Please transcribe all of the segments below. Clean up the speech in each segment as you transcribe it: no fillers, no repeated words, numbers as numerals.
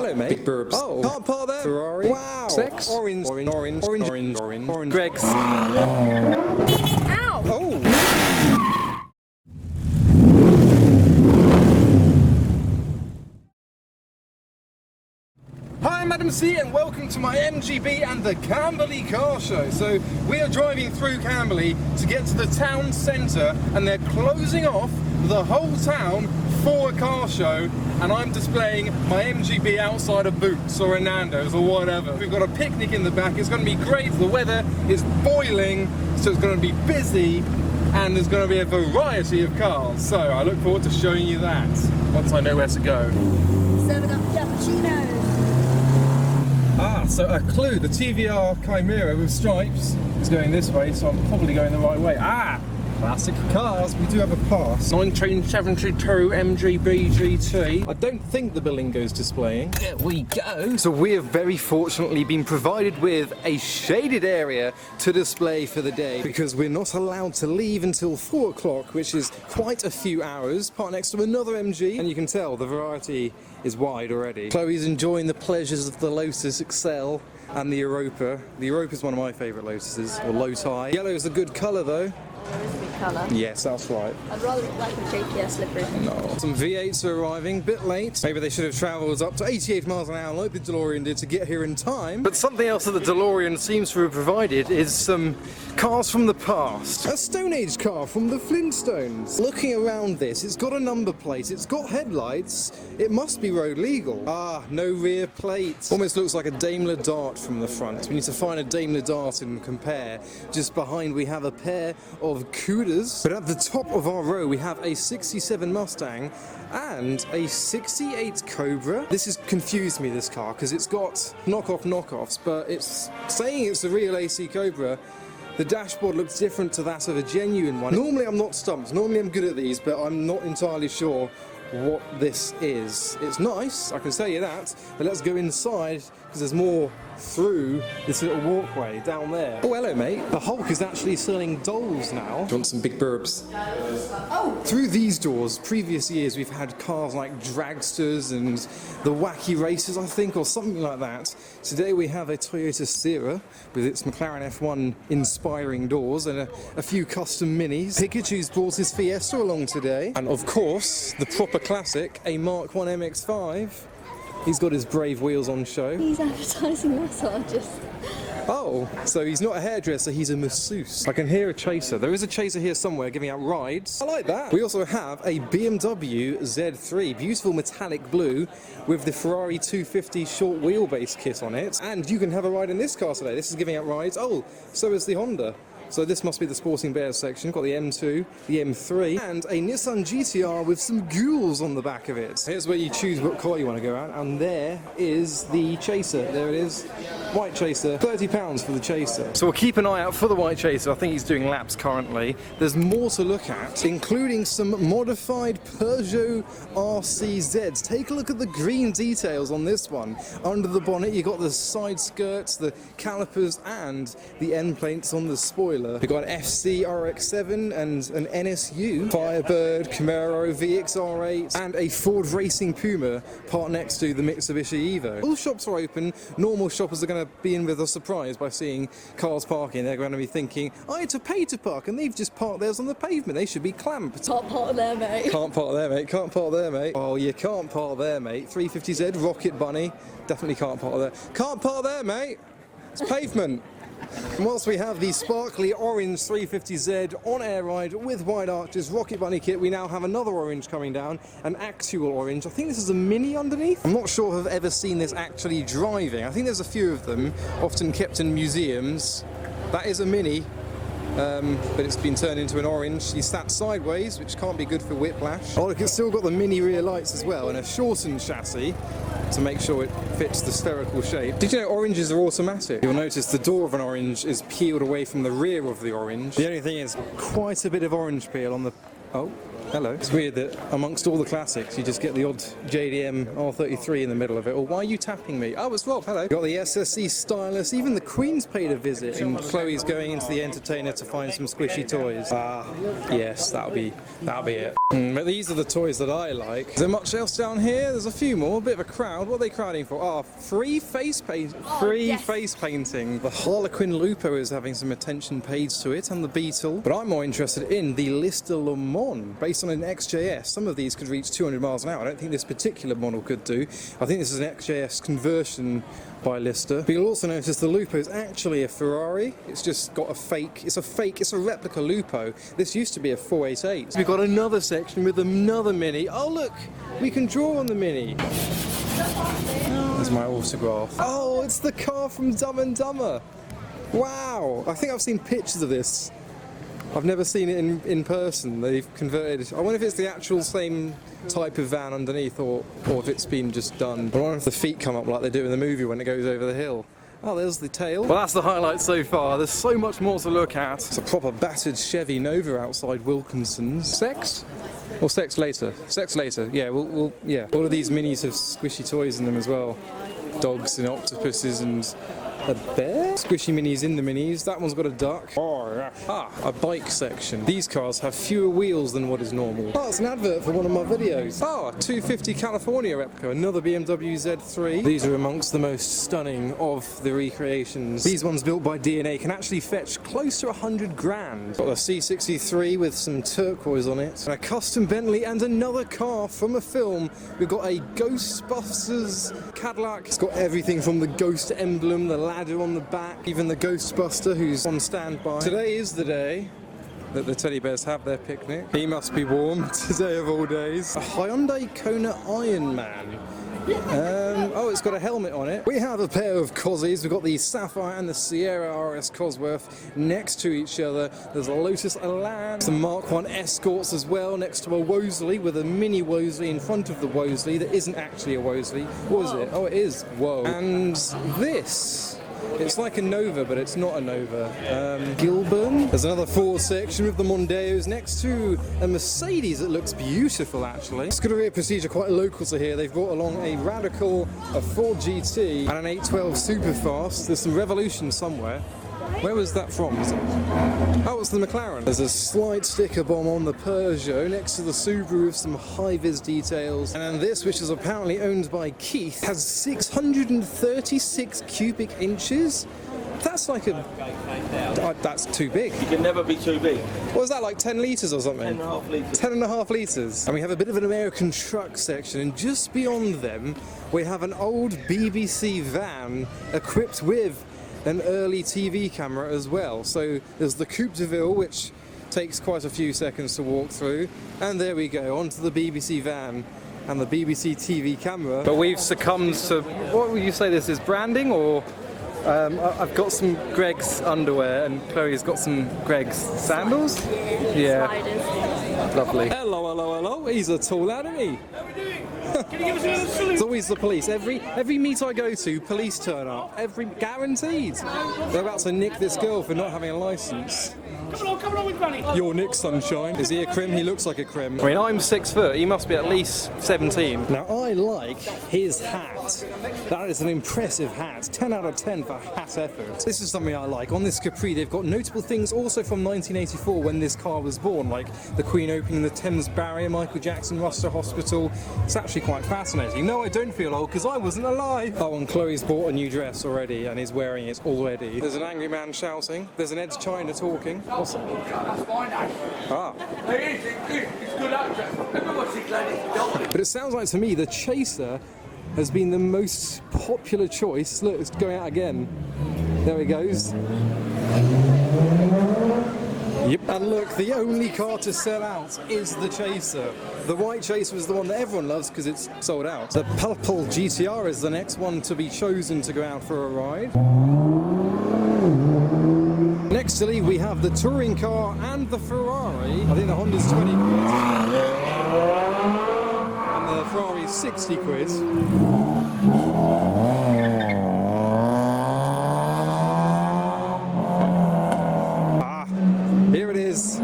hello, mate. Big burbs. Oh, car part there. Ferrari. Wow. Sex. Orange. Orange. Greg's. Ow! Oh. Hi, I'm Adam C and welcome to my MGB and the Camberley Car Show. So we are driving through Camberley to get to the town centre and they're closing off the whole town for a car show, and I'm displaying my MGB outside of Boots or a Nando's or whatever. We've got a picnic in the back. It's going to be great. The weather is boiling, so it's going to be busy and there's going to be a variety of cars. So I look forward to showing you that once I know where to go. Serving up cappuccinos. Ah, so a clue, the TVR Chimera with stripes is going this way, so I'm probably going the right way. Ah, classic cars, we do have a pass. 1972 MGB GT. I don't think the Bilingo's displaying. There we go. So we have very fortunately been provided with a shaded area to display for the day because we're not allowed to leave until 4 o'clock, which is quite a few hours, parked next to another MG, and you can tell the variety is wide already. Chloe's enjoying the pleasures of the Lotus Excel and the Europa. The Europa is one of my favourite Lotuses, or Lotai. Yellow is a good colour though. There is a big colour. Yes, that's right. I'd rather like a JPS slippery. No. Some V8s are arriving, bit late. Maybe they should have travelled up to 88 miles an hour like the DeLorean did to get here in time. But something else that the DeLorean seems to have provided is some cars from the past. A Stone Age car from the Flintstones. Looking around this, it's got a number plate, it's got headlights, it must be road legal. Ah, no rear plate. Almost looks like a Daimler Dart from the front. We need to find a Daimler Dart and compare. Just behind we have a pair of Cudas, but at the top of our row we have a 67 Mustang and a 68 Cobra. This has confused me, this car, because it's got knockoffs, but it's saying it's a real AC Cobra. The dashboard looks different to that of a genuine one. Normally I'm not stumped, normally I'm good at these, but I'm not entirely sure what this is. It's nice, I can tell you that, but let's go inside because there's more through this little walkway down there. Oh, hello, mate. The Hulk is actually selling dolls now. Do you want some big burbs? Oh! Through these doors, previous years, we've had cars like dragsters and the wacky racers, I think, or something like that. Today we have a Toyota Sierra with its McLaren F1 inspiring doors and a few custom minis. Pikachu's brought his Fiesta along today. And of course, the proper classic, a Mark 1 MX-5. He's got his brave wheels on show. He's advertising massages. Oh, so he's not a hairdresser, he's a masseuse. I can hear a chaser. There is a chaser here somewhere giving out rides. I like that. We also have a BMW Z3, beautiful metallic blue with the Ferrari 250 short wheelbase kit on it. And you can have a ride in this car today. This is giving out rides. Oh, so is the Honda. So this must be the Sporting Bears section. Got the M2, the M3, and a Nissan GTR with some ghouls on the back of it. Here's where you choose what car you want to go at, and there is the Chaser. There it is. White Chaser. £30 for the Chaser. So we'll keep an eye out for the White Chaser. I think he's doing laps currently. There's more to look at, including some modified Peugeot RCZs. Take a look at the green details on this one. Under the bonnet, you got the side skirts, the calipers, and the end plates on the spoiler. We've got an FC RX-7 and an NSU, Firebird, Camaro, VXR8, and a Ford Racing Puma parked next to the Mitsubishi Evo. All shops are open. Normal shoppers are going to be in with a surprise by seeing cars parking. They're going to be thinking, I had to pay to park, and they've just parked theirs on the pavement. They should be clamped. Can't park there, mate. Can't park there, mate. Can't park there, mate. Oh, you can't park there, mate. 350Z, Rocket Bunny. Definitely can't park there. Can't park there, mate. It's pavement. And whilst we have the sparkly orange 350Z on air ride with wide arches, Rocket Bunny kit, we now have another orange coming down, an actual orange. I think this is a Mini underneath. I'm not sure I've ever seen this actually driving. I think there's a few of them, often kept in museums. That is a Mini. But it's been turned into an orange. He's sat sideways, which can't be good for whiplash. Oh, look, it's still got the mini rear lights as well, and a shortened chassis to make sure it fits the spherical shape. Did you know oranges are automatic? You'll notice the door of an orange is peeled away from the rear of the orange. The only thing is quite a bit of orange peel on the... Oh, Hello. It's weird that amongst all the classics, you just get the odd JDM R33 in the middle of it. Or why are you tapping me? Oh, it's Rob. Hello. Got the SSC stylus. Even the Queen's paid a visit, and Chloe's going into the entertainer to find some squishy toys. Ah, yes, that'll be it. But these are the toys that I like. Is there much else down here? There's a few more. A bit of a crowd. What are they crowding for? Ah, free face paint. Face painting. The Harlequin Lupo is having some attention paid to it, and the Beetle. But I'm more interested in the Lister Le Mans, based on an XJS. Some of these could reach 200 miles an hour. I don't think this particular model could do. I think this is an XJS conversion by Lister. But you'll also notice the Lupo is actually a Ferrari. It's just got a fake, it's a replica Lupo. This used to be a 488. So we've got another section with another Mini. Oh look, we can draw on the Mini. There's my autograph. Oh, it's the car from Dumb and Dumber. Wow, I think I've seen pictures of this. I've never seen it in person. They've converted. I wonder if it's the actual same type of van underneath, or if it's been just done. I wonder if the feet come up like they do in the movie when it goes over the hill. Oh, there's the tail. Well, that's the highlight so far. There's so much more to look at. It's a proper battered Chevy Nova outside Wilkinson's. Sex? Or sex later? Sex later. Yeah, yeah. All of these minis have squishy toys in them as well. Dogs and octopuses and a bear? Squishy minis in the minis. That one's got a duck. A bike section. These cars have fewer wheels than what is normal. Oh, it's an advert for one of my videos. Oh, a 250 California replica. Another BMW Z3. These are amongst the most stunning of the recreations. These ones built by DNA can actually fetch close to 100 grand. Got a C63 with some turquoise on it. And a custom Bentley and another car from a film. We've got a Ghostbusters Cadillac. It's got everything from the ghost emblem, the ladder on the back, even the Ghostbuster who's on standby. Today is the day that the teddy bears have their picnic. He must be warm, today of all days. A Hyundai Kona Iron Man. Oh, it's got a helmet on it. We have a pair of Cozzies. We've got the Sapphire and the Sierra RS Cosworth next to each other. There's a Lotus Elan, some Mark 1 Escorts as well, next to a Wolseley with a mini Wolseley in front of the Wolseley that isn't actually a Wolseley. What is it? Oh, it is. Whoa. And this. It's like a Nova, but it's not a Nova. Gilburn. There's another Ford section with the Mondeos next to a Mercedes that looks beautiful, actually. Scuderia Procedure, quite local to here. They've brought along a Radical, a Ford GT, and an 812 Superfast. There's some Revolution somewhere. Where was that from? Oh, it's the McLaren. There's a slight sticker bomb on the Peugeot next to the Subaru with some high-vis details. And then this, which is apparently owned by Keith, has 636 cubic inches. That's like a... that's too big. You can never be too big. What is that, like 10 litres or something? 10.5 litres. 10.5 litres. And we have a bit of an American truck section, and just beyond them, we have an old BBC van equipped with an early TV camera as well. So there's the Coupe de Ville, which takes quite a few seconds to walk through, and there we go, onto the BBC van and the BBC TV camera. But we've succumbed to, what would you say this is, branding, or I've got some Greg's underwear and Chloe's got some Greg's sandals? Yeah. Sliders. Lovely. Hello, hello, hello. He's a tall lad, isn't he? How are we doing? Can you give us a little salute? It's always the police. Every meet I go to, police turn up. Guaranteed. They're about to nick this girl for not having a license. Come along with Granny. You're Nick Sunshine. Is he a crim? He looks like a crim. I mean, I'm 6 foot. He must be at least 17. Now, I like his hat. That is an impressive hat. 10 out of 10 for hat effort. This is something I like. On this Capri, they've got notable things also from 1984 when this car was born, like the Queen opening the Thames Barrier, Michael Jackson, Worcester Hospital. It's actually quite fascinating. No, I don't feel old because I wasn't alive. Oh, and Chloe's bought a new dress already and is wearing it already. There's an angry man shouting. There's an Ed China talking. What's it? Ah. But it sounds like to me the Chaser has been the most popular choice. Look, it's going out again. There it goes. Yep. And look, the only car to sell out is the Chaser. The white Chaser is the one that everyone loves because it's sold out. The purple GTR is the next one to be chosen to go out for a ride. Next to Lee, we have the touring car and the Ferrari. I think the Honda's 20 quid. And the Ferrari's 60 quid. Here it is.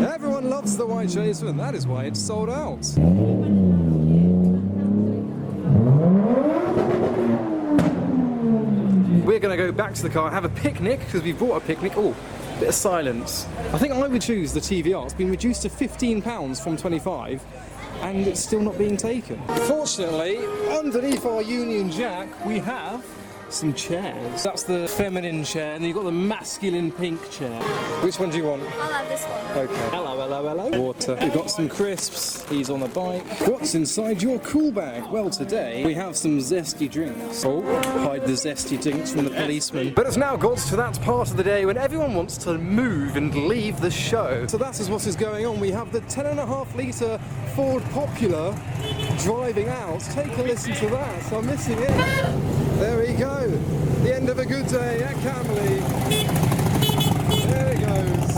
Everyone loves the white Chaser. replacement. That is why it's sold out. We're going to go back to the car, have a picnic, because we've brought a picnic. Oh, bit of silence. I think I would choose the TVR. It's been reduced to £15 from 25, and it's still not being taken. Fortunately, underneath our Union Jack, we have some chairs. That's the feminine chair, and then you've got the masculine pink chair. Which one do you want? I'll have this one. Okay. Hello, hello, hello. Water. We've got some crisps. He's on the bike. What's inside your cool bag? Well, today we have some zesty drinks. Oh, hide the zesty drinks from the policeman. But it's now got to that part of the day when everyone wants to move and leave the show. So that is what is going on. We have the 10.5 litre Ford Popular driving out. Take a listen to that. I'm missing it. There we go. The end of a good day at Camberley. There it goes.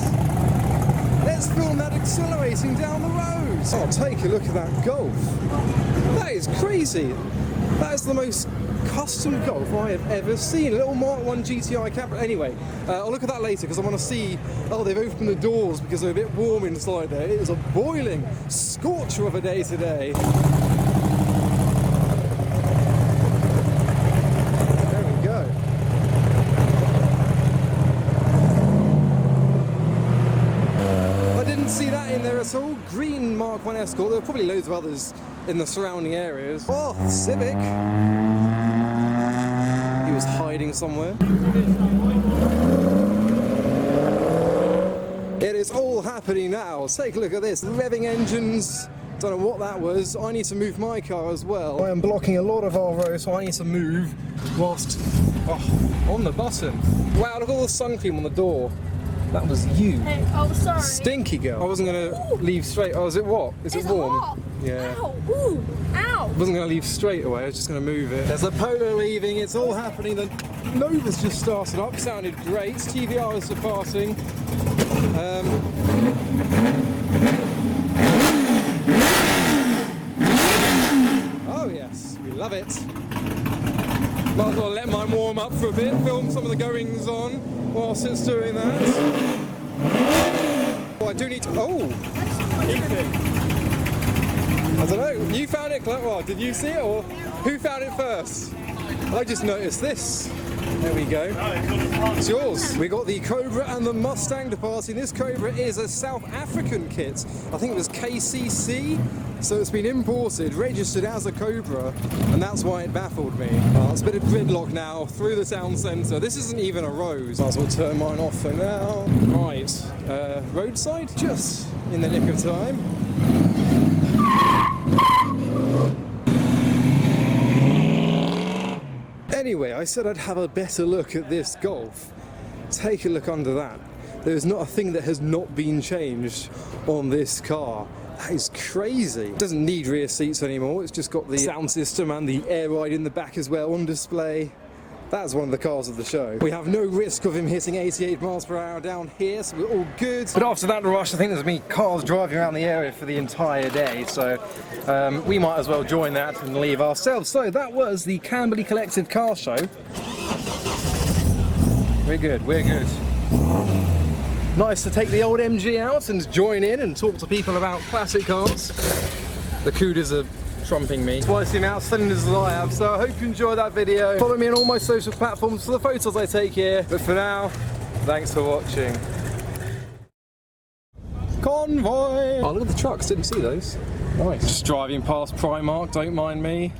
Let's film that accelerating down the road. Oh, take a look at that Golf. That is crazy. That is the most custom Golf I have ever seen. A little Mark 1 GTI Camry. Anyway, I'll look at that later because I want to see. Oh, they've opened the doors because they're a bit warm inside there. It is a boiling scorcher of a day today. See that in there at all? Green Mark 1 Escort. There are probably loads of others in the surrounding areas. Oh, Civic. He was hiding somewhere. It is all happening now. Take a look at this. Revving engines. Don't know what that was. I need to move my car as well. I am blocking a lot of our road, so I need to move whilst on the button. Wow, look at all the sun cream on the door. That was you. Hey, oh, sorry. Stinky girl. I wasn't going to leave straight. Oh, is it what? Is it warm? Hot. Yeah. Ow. Ooh. Ow. I wasn't going to leave straight away. I was just going to move it. There's a Polo leaving. It's all happening. The Nova's just started up. Sounded great. TVR is surpassing. Oh, yes. We love it. Might as well let mine warm up for a bit. Film some of the goings on whilst it's doing that. Oh, I do need to. Oh! I don't know. You found it, Clint. Well, did you see it or who found it first? I just noticed this. There we go. It's yours. We got the Cobra and the Mustang departing. This Cobra is a South African kit. I think it was KCC. So it's been imported, registered as a Cobra, and that's why it baffled me. It's a bit of gridlock now through the town centre. This isn't even a road. Might as well turn mine off for now. Right, roadside, just in the nick of time. Anyway, I said I'd have a better look at this Golf. Take a look under that. There's not a thing that has not been changed on this car. That is crazy. It doesn't need rear seats anymore. It's just got the sound system and the air ride in the back as well on display. That's one of the cars of the show. We have no risk of him hitting 88 miles per hour down here, so we're all good. But after that rush, I think there's been cars driving around the area for the entire day, so we might as well join that and leave ourselves. So that was the Camberley Collective Car Show. We're good, we're good. Nice to take the old MG out and join in and talk to people about classic cars. The Cudas are trumping me. Twice the amount of cylinders as I have, so I hope you enjoyed that video. Follow me on all my social platforms for the photos I take here. But for now, thanks for watching. Convoy! Oh, look at the trucks, didn't see those. Nice. Just driving past Primark, don't mind me.